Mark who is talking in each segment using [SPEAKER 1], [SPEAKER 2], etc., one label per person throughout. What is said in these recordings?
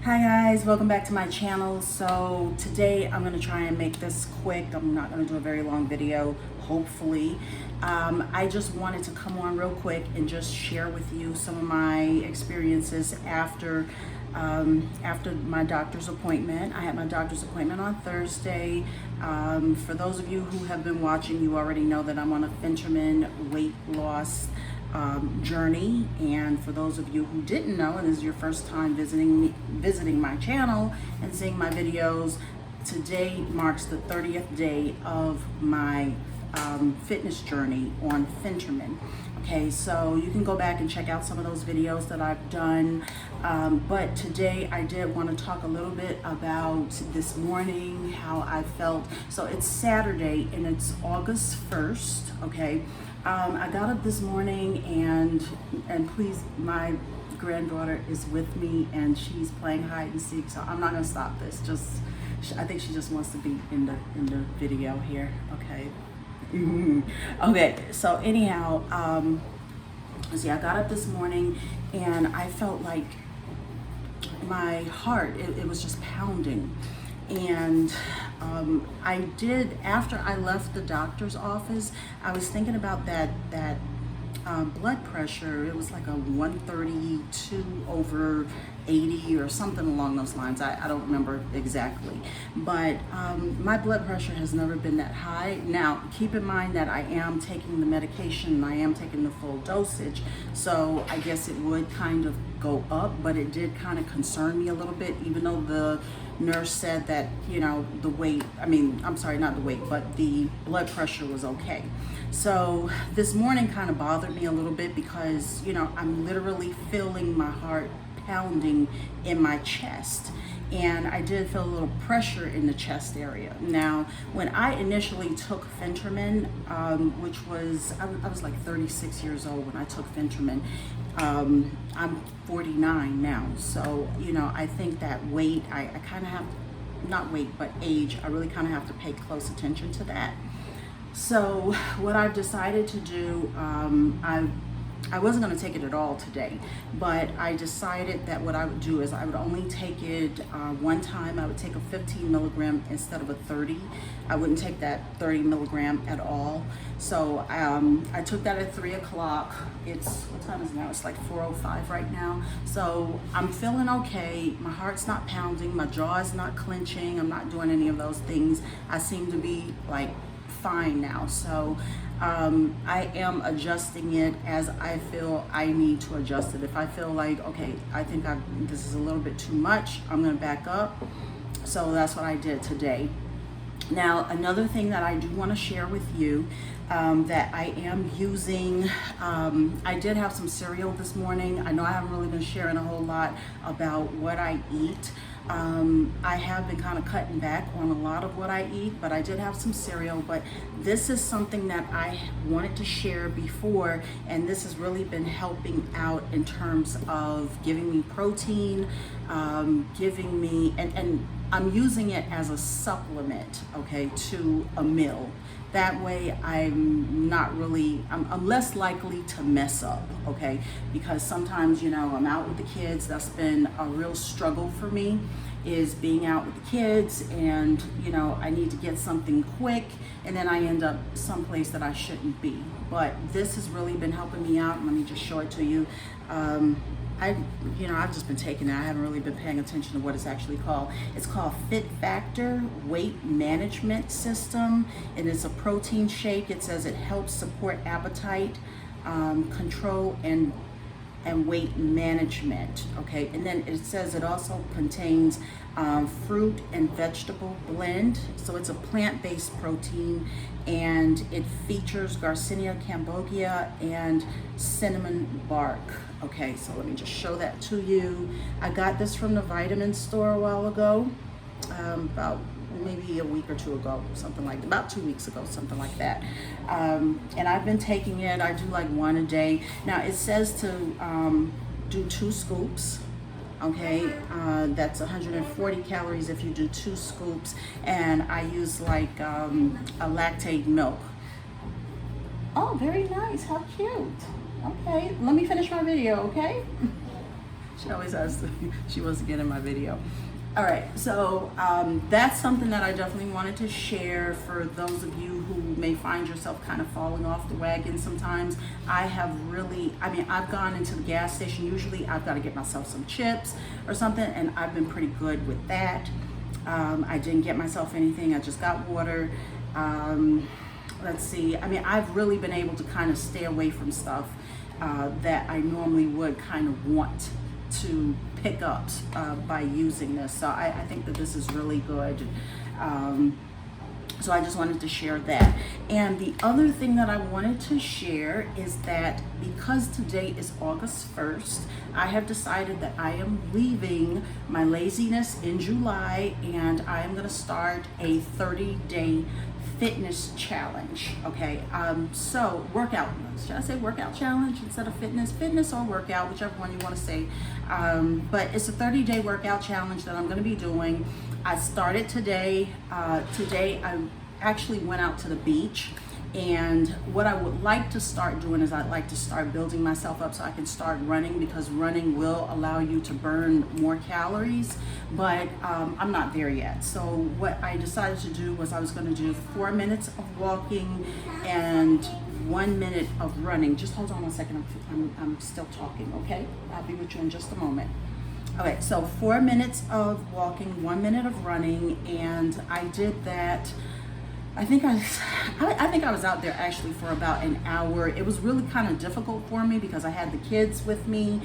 [SPEAKER 1] Hi guys, welcome back to my channel. So today I'm going to try and make this quick. I'm not going to do a very long video, hopefully. I just wanted to come on real quick and just share with you some of my experiences after my doctor's appointment. I had my doctor's appointment on Thursday. For those of you who have been watching, you already know that I'm on a Phentermine weight loss journey, and for those of you who didn't know and this is your first time visiting my channel and seeing my videos, today marks the 30th day of my fitness journey on Phentermine. Okay, so you can go back and check out some of those videos that I've done, but today I did want to talk a little bit about this morning, how I felt. So it's Saturday and it's August 1st, okay. I got up this morning and please, my granddaughter is with me and she's playing hide and seek, so I'm not gonna stop this. I think she just wants to be in the video here, okay. Okay, so anyhow, see, I got up this morning and I felt like my heart, it was just pounding. And I did, after I left the doctor's office, I was thinking about that blood pressure. It was like a 132/80 or something along those lines. I don't remember exactly, but my blood pressure has never been that high. Now, keep in mind that I am taking the medication and I am taking the full dosage, so I guess it would kind of go up, but it did kind of concern me a little bit, even though the nurse said that, you know, the weight, I'm sorry, not the weight, but the blood pressure was okay. So this morning kind of bothered me a little bit because, you know, I'm literally feeling my heart pounding in my chest, and I did feel a little pressure in the chest area. Now, when I initially took Phentermine, which was, I was like 36 years old when I took Phentermine. I'm 49 now, so, you know, I think that weight, I kind of have, not weight, but age, I really kind of have to pay close attention to that. So what I've decided to do, I wasn't going to take it at all today, but I decided that what I would do is I would only take it one time. I would take a 15 milligram instead of a 30. I wouldn't take that 30 milligram at all. So I took that at 3 o'clock. It's, what time is it now? It's like 4:05 right now. So I'm feeling okay. My heart's not pounding. My jaw is not clenching. I'm not doing any of those things. I seem to be like fine now. So I am adjusting it as I feel I need to adjust it. If I feel like, okay, I think this is a little bit too much, I'm going to back up. So that's what I did today. Now, another thing that I do want to share with you, that I am using, I did have some cereal this morning. I know I haven't really been sharing a whole lot about what I eat. I have been kind of cutting back on a lot of what I eat, but I did have some cereal. But this is something that I wanted to share before, and this has really been helping out in terms of giving me protein, giving me, and I'm using it as a supplement, okay, to a meal. That way I'm less likely to mess up, okay? Because sometimes, you know, I'm out with the kids. That's been a real struggle for me, is being out with the kids, and, you know, I need to get something quick and then I end up someplace that I shouldn't be. But this has really been helping me out. Let me just show it to you. I've just been taking it. I haven't really been paying attention to what it's actually called. It's called Fit Factor Weight Management System, and it's a protein shake. It says it helps support appetite, control, and weight management, okay? And then it says it also contains fruit and vegetable blend. So it's a plant-based protein, and it features Garcinia cambogia and cinnamon bark. Okay, so let me just show that to you. I got this from the vitamin store a while ago, about maybe a week or two ago, something like that, about 2 weeks ago, something like that. And I've been taking it. I do like one a day. Now it says to do 2 scoops. Okay, that's 140 calories if you do 2 scoops, and I use like a lactate milk. Oh, very nice. How cute. Okay, let me finish my video, okay? She always has to, she wants to get in my video. All right, so that's something that I definitely wanted to share for those of you who may find yourself kind of falling off the wagon sometimes. I have really, I mean, I've gone into the gas station. Usually I've got to get myself some chips or something, and I've been pretty good with that. I didn't get myself anything. I just got water. Let's see. I mean, I've really been able to kind of stay away from stuff that I normally would kind of want to pick up by using this. So I think that this is really good. So I just wanted to share that. And the other thing that I wanted to share is that because today is August 1st, I have decided that I am leaving my laziness in July, and I am going to start a 30-day fitness challenge. Okay, so workout, should I say workout challenge instead of fitness or workout, whichever one you want to say. But it's a 30-day workout challenge that I'm going to be doing. I started today. Today I actually went out to the beach, and what I would like to start doing is I'd like to start building myself up so I can start running, because running will allow you to burn more calories, but I'm not there yet. So what I decided to do was I was going to do 4 minutes of walking and 1 minute of running. Just hold on 1 second, I'm still talking, okay? I'll be with you in just a moment. Okay, so 4 minutes of walking, 1 minute of running, and I did that. I think I was out there actually for about an hour. It was really kind of difficult for me because I had the kids with me,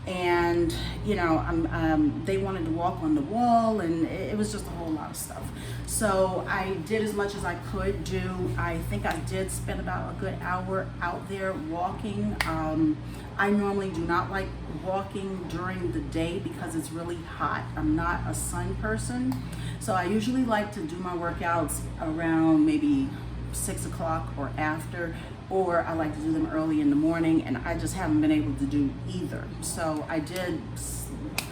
[SPEAKER 1] and you know, they wanted to walk on the wall, and it was just a whole lot of stuff. So I did as much as I could do. I think I did spend about a good hour out there walking. I normally do not like walking during the day because it's really hot. I'm not a sun person. So I usually like to do my workouts around maybe 6 o'clock or after, or I like to do them early in the morning, and I just haven't been able to do either. So I did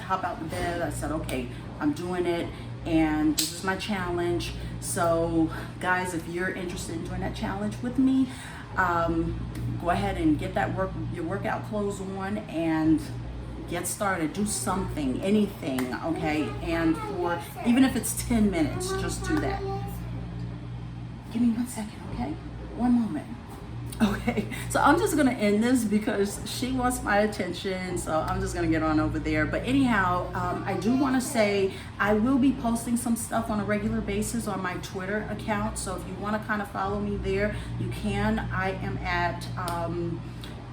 [SPEAKER 1] hop out the bed. I said, okay, I'm doing it, and this is my challenge. So guys, if you're interested in doing that challenge with me, go ahead and get that your workout clothes on and get started. Do something, anything, okay? And for even if it's 10 minutes, just do that. Give me 1 second, okay? 1 moment. Okay, so I'm just gonna end this because she wants my attention, so I'm just gonna get on over there. But anyhow, I do want to say I will be posting some stuff on a regular basis on my Twitter account, so if you want to kind of follow me there, you can. I am at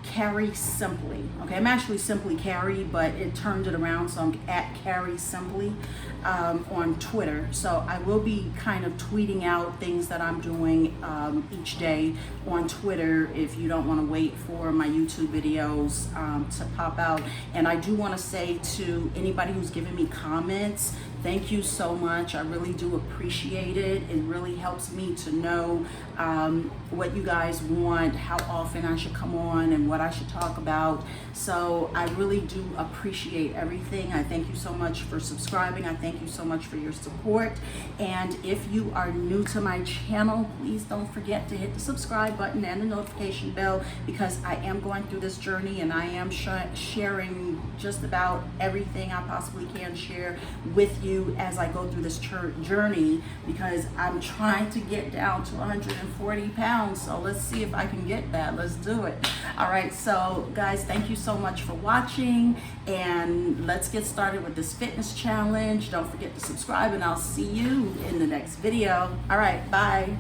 [SPEAKER 1] Carrie Simply. Okay, I'm actually Simply Carrie, but it turned it around, so I'm at Carrie Simply on Twitter. So I will be kind of tweeting out things that I'm doing each day on Twitter if you don't want to wait for my YouTube videos to pop out. And I do want to say to anybody who's given me comments, thank you so much. I really do appreciate it. It really helps me to know what you guys want, how often I should come on, and what I should talk about. So I really do appreciate everything. I thank you so much for subscribing. I thank you so much for your support. And if you are new to my channel, please don't forget to hit the subscribe button and the notification bell, because I am going through this journey, and I am sharing just about everything I possibly can share with you as I go through this journey, because I'm trying to get down to 140 pounds. So let's see if I can get that. Let's do it. All right, so guys, thank you so much for watching, and let's get started with this fitness challenge. Don't forget to subscribe, and I'll see you in the next video. All right, bye.